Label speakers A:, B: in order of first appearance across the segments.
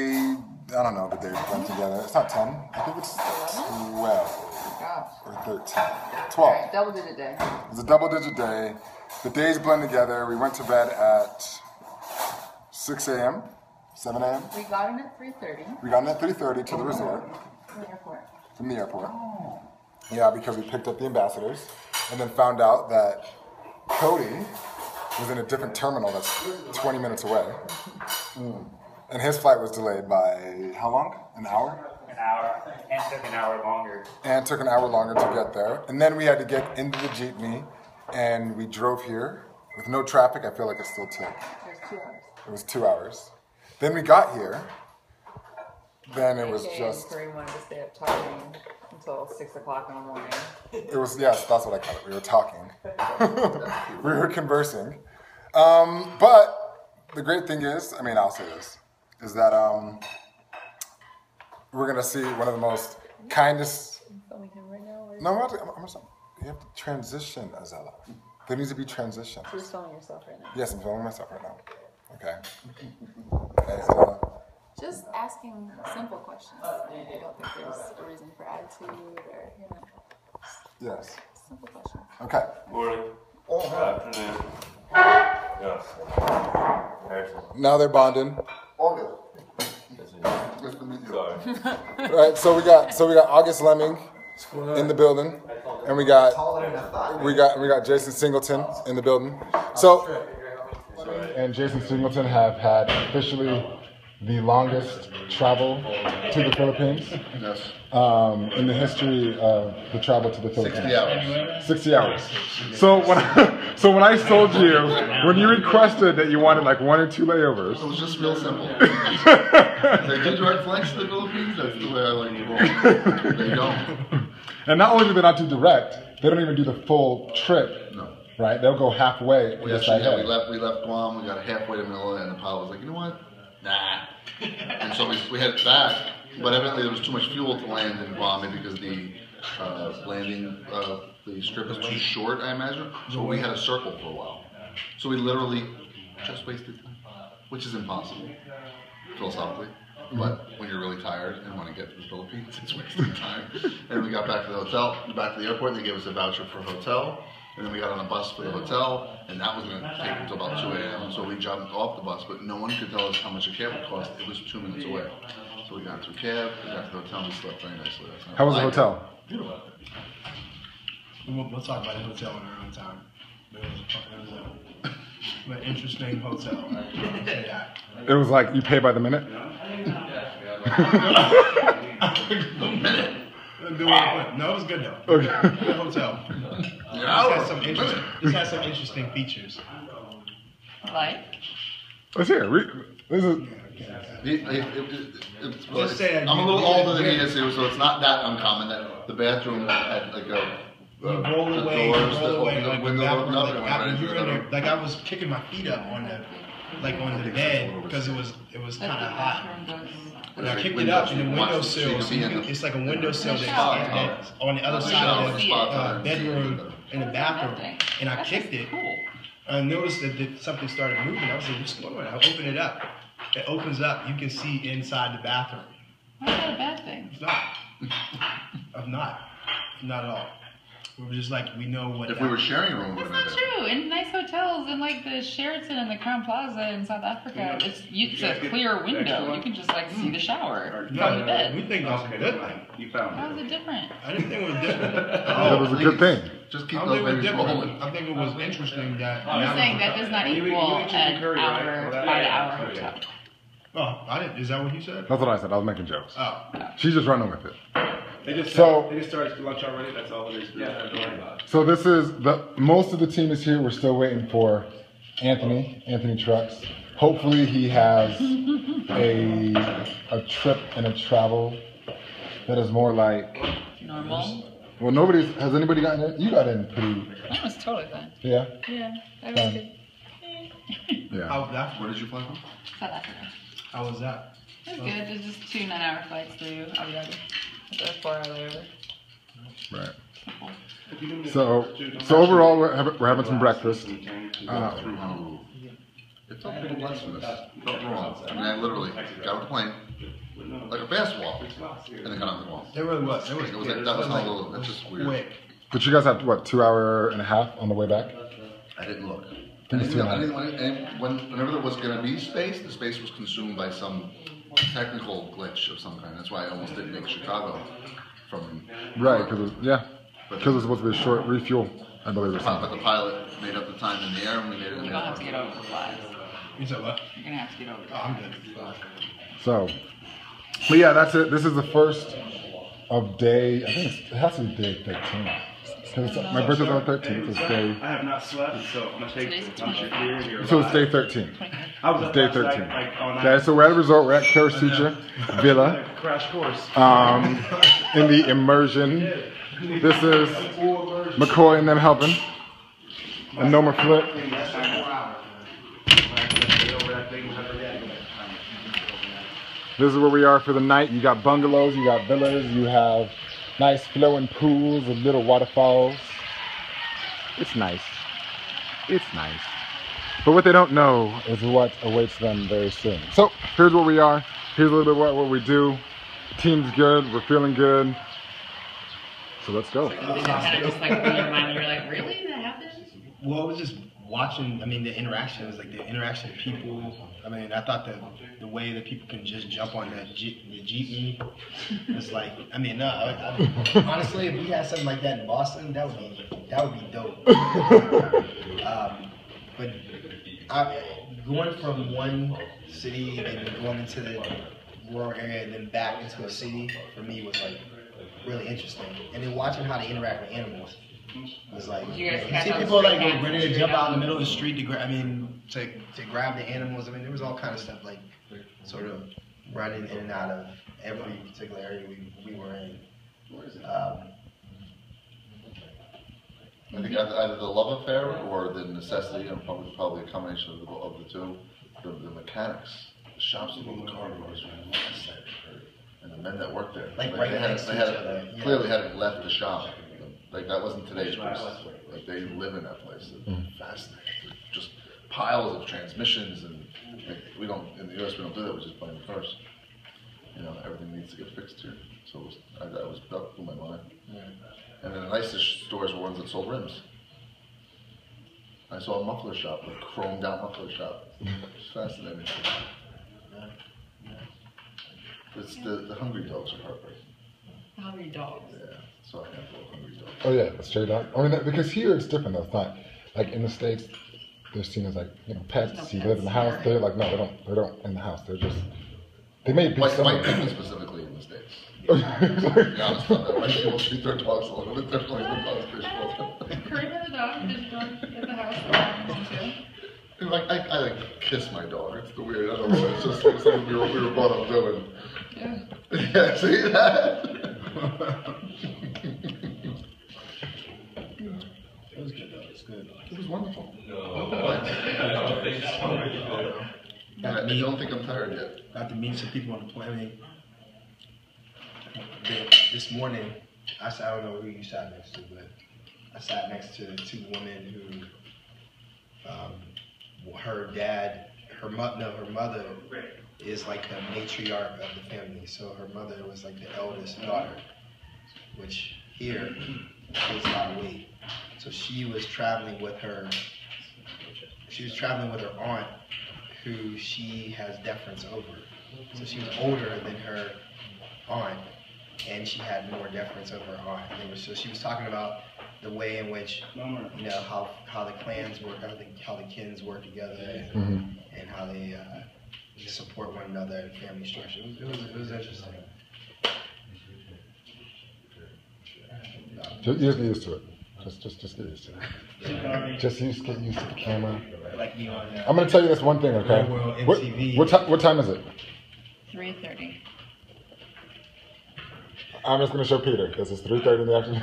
A: I don't know the days blend together. It's not 10. I think it's 12 or 13. 12.
B: Right, double digit day.
A: It was a double digit day. The days blend together. We went to bed at 6 a.m., 7 a.m.
B: We got in at 3:30.
A: We got in at 3:30 to the resort.
B: From the airport.
A: From the airport. Yeah, because we picked up the ambassadors and then found out that Cody was in a different terminal that's 20 minutes away. And his flight was delayed by how long? An hour?
C: An hour. And took an hour longer.
A: And took an hour longer to get there. And then we had to get into the jeepney and we drove here. With no traffic, I feel like it still took.
B: It was 2 hours.
A: It was 2 hours. Then we got here. Then it was just...
B: Kareem wanted to stay up talking until 6 o'clock in the morning.
A: It was, yes, that's what I call it. We were talking. We were conversing. But the great thing is, I mean, I'll say this, is that we're going to see one of the most kindest...
B: Filming him right now? Or...
A: No, you have to transition, Azella. There needs to be transition.
B: You're filming yourself right now.
A: Yes, I'm filming myself right now. Okay. Okay, Azella.
B: Just asking simple questions. I don't think there's a reason for attitude or, you know.
A: Yes.
B: Simple questions.
A: Okay.
D: Morning. Afternoon. Yes. Excellent.
A: Now they're bonding.
E: All good. Nice to meet you.
D: Sorry.
A: All right, so we got August Lemming in the building, and we got Jason Singleton in the building. So, and Jason Singleton have had officially the longest travel to the Philippines in the history of the travel to the Philippines.
E: 60 hours.
A: 60 hours. So when I told you, when you requested that you wanted like 1 or 2 layovers.
E: It was just real simple. They do direct flights to the Philippines, that's the way I like to roll. They don't.
A: And not only do they not do direct, they don't even do the full trip.
E: No.
A: Right? They'll go halfway.
E: We left Guam, we got halfway to Manila, and the pilot was like, you know what? Nah. And so we headed back, but evidently there was too much fuel to land in Guam because the landing, the strip is too short, I imagine. So we had a circle for a while. So we literally just wasted time, which is impossible, philosophically. But when you're really tired and want to get to the Philippines, it's wasting time. And we got back to the hotel, back to the airport, and they gave us a voucher for a hotel. And then we got on a bus for the hotel, and that was going to take until about 2 a.m. So we jumped off the bus, but no one could tell us how much a cab would cost. It was 2 minutes away. So we got into a cab, we got to the hotel, and we slept very nicely last night.
A: How was the hotel?
E: Beautiful.
F: We'll talk about the hotel in our own time. It was an interesting hotel. I'll say that.
A: It was like you pay by the minute?
F: No, it was good though.
A: Okay.
F: Good hotel. This has some interesting features.
B: Like?
A: Let's hear it. This is...
E: I'm a little older than he is, so it's not that uncommon that the bathroom had like a...
F: roll away,
E: the window open up,
F: like I was kicking my feet up on the bed because it was kind of hot. And I kicked it up in the windowsill. It's like a windowsill that's on the other side of the bedroom in the bathroom. And I kicked it. I noticed that something started moving. I was like, what's going on? I opened it up. It opens up. You can see inside the bathroom.
B: That's not a bad thing.
F: It's not. I'm not. Not at all. We were just like, we know what.
E: If we were sharing a room,
B: that's not true. In nice hotels, in like the Sheraton and the Crown Plaza in South Africa, it's a clear window. You can just like see the shower from the bed.
F: We think that's a good thing.
C: You found
B: How is it different?
F: I didn't think it was different.
A: That was a good thing.
E: Just keep
F: I
E: those
F: think it was
E: babies rolling.
F: different. I think it was interesting that.
B: I'm saying that does not equal an hour by the hour hotel.
F: Oh, I didn't. Is that what you said?
A: That's what I said. I was making jokes.
F: Oh.
A: She's just running with it.
C: They just started lunch already. That's all it is. Yeah.
A: So this is most of the team is here. We're still waiting for Anthony Trucks. Hopefully he has a trip and a travel that is more like
B: normal.
A: Well, has anybody gotten in? You got in pretty.
B: That was totally fine.
A: Yeah.
B: Yeah, that was good.
A: Yeah.
E: Where did you fly from?
B: South Africa.
F: How was that?
B: It was good. It was just 2 9-hour flights through Abu Dhabi. With a 4-hour layover.
A: Right. So overall, we're having some breakfast.
E: It felt pretty blasphemous. It felt wrong. I mean, I literally got on the plane, like a fast walk, and then got on the wall.
F: It really was. That was
E: not a little, that's just weird.
F: Quick.
A: But you guys have, what, 2 hours and a half on the way back?
E: I didn't look. Whenever there was going to be space, the space was consumed by some technical glitch of some kind. That's why I almost didn't make Chicago from...
A: Right, because it was supposed to be a short refuel, I believe.
E: But the pilot made up the time in the air, and we made it in the
B: You're gonna have to get over the flies.
F: You said what?
B: You're gonna have to get over the
F: Oh, I'm good.
A: So, but yeah, that's it. This is the first of day, I think it has to be day 13. Because my birthday's on the 13th, it's day...
C: I have not slept, so I'm gonna take some.
A: So it's day 13.
C: I was
A: It's day
C: up last
A: 13.
C: night, like, all night.
A: Okay, so we're at a resort, we're at Karasucha Villa,
C: Crash course.
A: in the immersion. This is McCoy and them helping. And Noma Flip. This is where we are for the night. You got bungalows, you got villas, you have nice flowing pools with little waterfalls. It's nice. It's nice. But what they don't know is what awaits them very soon. So here's where we are. Here's a little bit what we do. Team's good. We're feeling good. So let's go.
B: It kind of just like blew your mind. You're like, really? That happened?
F: Well, I was just watching, I mean, the interaction was like the interaction of people. I mean, I thought that the way that people can just jump on that the jeepney, it's like, I mean, no, honestly, if we had something like that in Boston, that would be dope. But going from one city and going into the rural area and then back into a city, for me, was like really interesting. And then watching how they interact with animals. It's like you see people like ready to jump out in the middle of the street to grab. To grab the animals. I mean, there was all kind of stuff like sort of running in and out of every particular area we were in.
E: I think either the love affair or the necessity, and probably a combination of the two. The mechanics, the shops with the car doors, and the men that worked there.
F: Like right next to each other. Yeah.
E: Clearly hadn't left the shop. Like that wasn't today's place. Like they live in that place. It's fascinating. Just piles of transmissions, and like, we don't in the U.S. we don't do that. We just blame the cars. You know, everything needs to get fixed here. So that blew my mind. Yeah. And then the nicest stores were ones that sold rims. I saw a muffler shop, like chromed out muffler shop. It's fascinating. It's the hungry dogs are heartbreaking.
B: Hungry dogs.
E: Yeah, so a handful of hungry dogs.
A: Oh yeah, a stray dog. I mean, because here it's different though. It's not like in the States. They're seen as like pets. No, you live in the house. They're like no, they don't in the house. They're just they may be
E: white people specifically in the States. To be honest about that, white people treat their dogs a little bit differently than other people.
B: Karina the dog is drunk at the house too.
E: Like I like kiss my dog. It's the weird. I don't know. It's just something we were brought up doing.
B: Yeah.
E: Yeah. See that?
F: It was good though. It's good.
E: It was wonderful. I don't think I'm tired yet.
F: Got to meet some people on the plane. This morning, I don't know who you sat next to, but I sat next to two women who, her mother is like the matriarch of the family. So her mother was like the eldest daughter, which here takes a lot of weight. So she was traveling with her aunt, who she has deference over. So she was older than her aunt, and she had more deference over her aunt. So she was talking about the way in which, how the clans work, how the kins work together, and how they support one another in family structure. It was interesting.
A: Just get used to it. Just get used to it. Just get used to the camera.
F: Like me on
A: I'm gonna tell you this one thing, okay? What time is it?
B: 3:30.
A: I'm just gonna show Peter because it's 3:30 in the afternoon.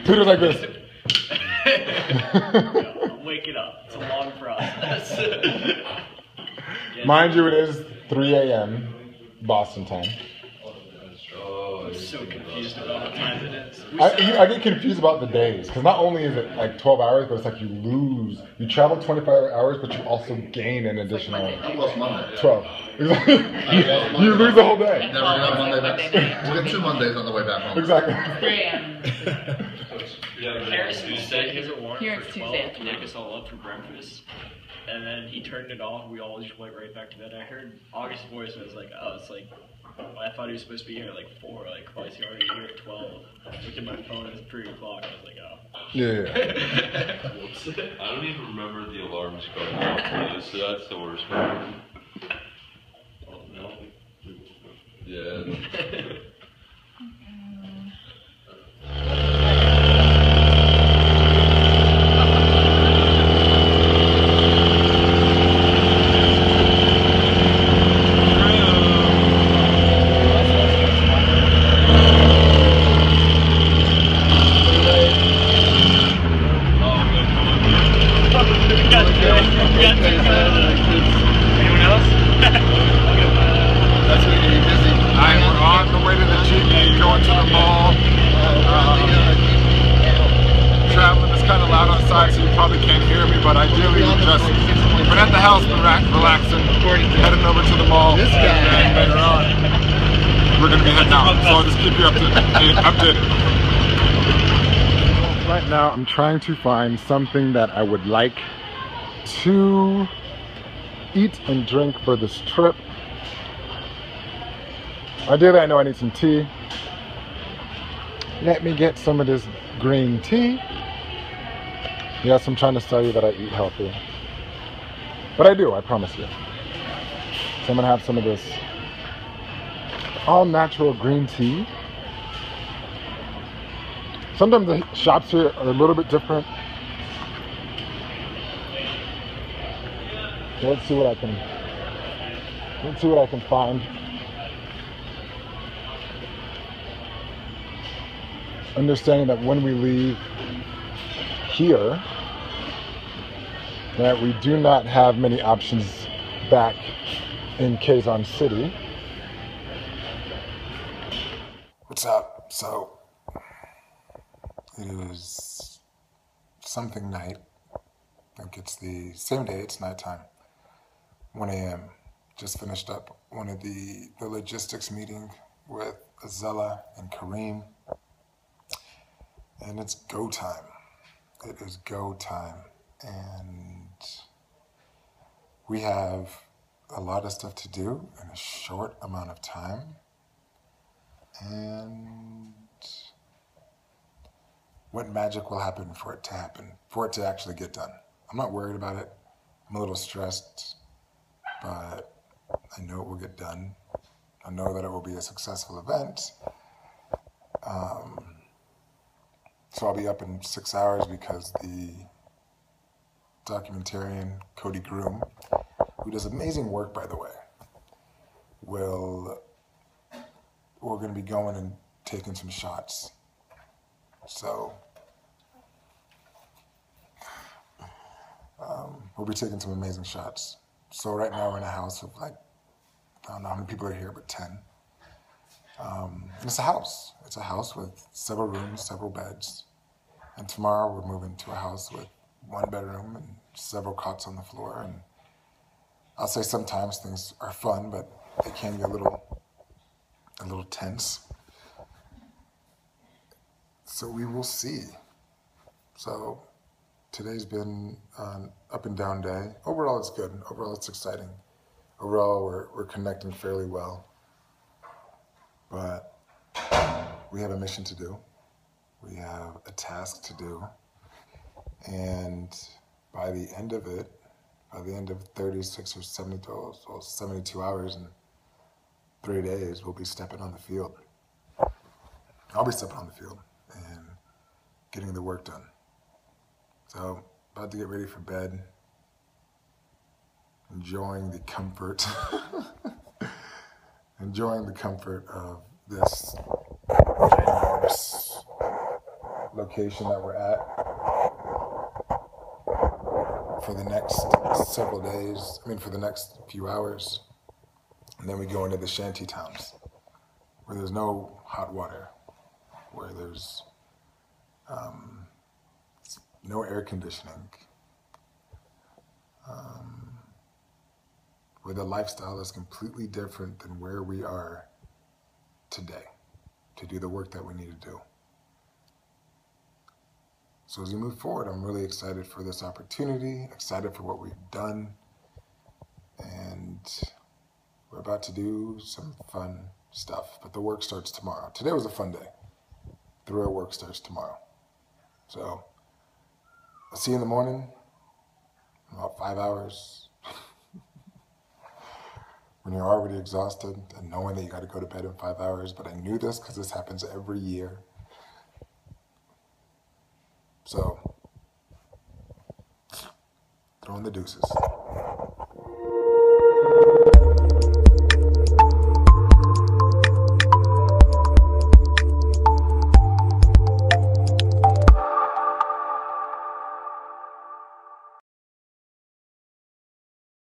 A: Peter's like this.
G: Wake it up. It's a long process.
A: Mind you, it is 3 a.m. Boston time.
G: I'm so confused about what time it is.
A: I get confused about the days because not only is it like 12 hours, but it's like you travel 25 hours, but you also gain an additional
E: I lost Monday.
A: 12. You lose the whole day.
E: Never got Monday back. We'll get 2 Mondays on the way back home.
A: Exactly.
B: 3 a.m.
G: Harrison said his alarm
B: Here
G: for
B: it's
G: 12
B: Tuesday
G: to wake us all up for breakfast. And then he turned it off. We all just went right back to bed. I heard August's voice and I was like, oh, it's like, I thought he was supposed to be here at like 4. Like, why is he already here at 12? I looked at my phone and it's 3 o'clock. I was like, oh.
A: Yeah.
D: I don't even remember the alarms going off, so that's the worst part. Oh, no. Yeah.
G: Anyone else?
E: That's when you're busy.
A: We're on the way to the GE, going to the mall. Traveling is kind of loud outside, so you probably can't hear me, but ideally we've been at the house, relaxing, heading over to the mall, and later on we're going to be heading out. So I'll just keep you updated. Right now I'm trying to find something that I would like to eat and drink for this trip. Ideally, I know I need some tea. Let me get some of this green tea. Yes, I'm trying to tell you that I eat healthy. But I do, I promise you. So I'm gonna have some of this all natural green tea. Sometimes the shops here are a little bit different. So let's see what I can find. Understanding that when we leave here, that we do not have many options back in Quezon City. What's up? So it is something night. I think it's the same day, it's nighttime. 1 a.m. Just finished up one of the logistics meeting with Azella and Kareem. And it's go time. It is go time. And we have a lot of stuff to do in a short amount of time. And what magic will happen for it to actually get done. I'm not worried about it. I'm a little stressed, but I know it will get done. I know that it will be a successful event. So I'll be up in 6 hours because the documentarian Cody Groom, who does amazing work, by the way, we're going to be going and taking some shots. So we'll be taking some amazing shots. So right now we're in a house of like, I don't know how many people are here, but 10. And it's a house. It's a house with several rooms, several beds. And tomorrow we're moving to a house with 1 bedroom and several cots on the floor. And I'll say sometimes things are fun, but they can get a little tense. So we will see. So today's been an up and down day. Overall, it's good. Overall, it's exciting. Overall, we're connecting fairly well. But we have a mission to do. We have a task to do. And by the end of it, by the end of 36 or 72 hours and 3 days, we'll be stepping on the field. I'll be stepping on the field and getting the work done. So, about to get ready for bed, enjoying the comfort of this ginormous location that we're at for the next several days, for the next few hours. And then we go into the shanty towns, where there's no hot water, where there's no air conditioning, where the lifestyle is completely different than where we are today to do the work that we need to do. So as we move forward, I'm really excited for this opportunity, excited for what we've done, and we're about to do some fun stuff, but the work starts tomorrow. Today was a fun day. The real work starts tomorrow. So I'll see you in the morning, in about 5 hours, when you're already exhausted and knowing that you got to go to bed in 5 hours, but I knew this because this happens every year. So, throwing the deuces.